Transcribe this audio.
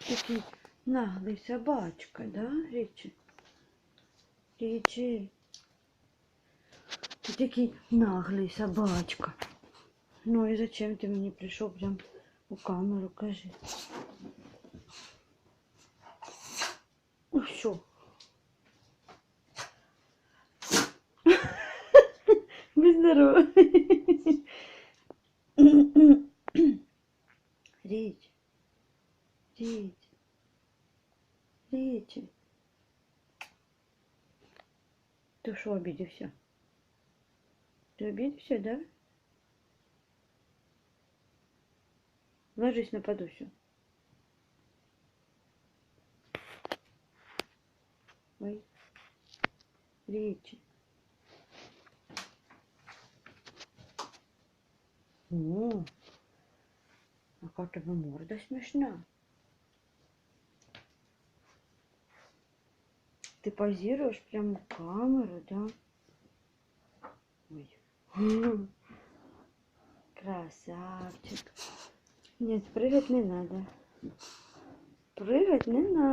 Такий наглий собачка, да, Річі? Річі. Ты такий наглый собачка. Ну и зачем ты мне пришел прям у камеру, кажи? Ну что? Будь здоров. Рич. Рич. Ричи. Ты что, обиделся? Ты обиделся, да? Ложись на подушку. Ой. Ричи. О, а как тебе морда смешна. Ты позируешь прямо в камеру, да? Ой. Красавчик. Нет, прыгать не надо. Прыгать не надо.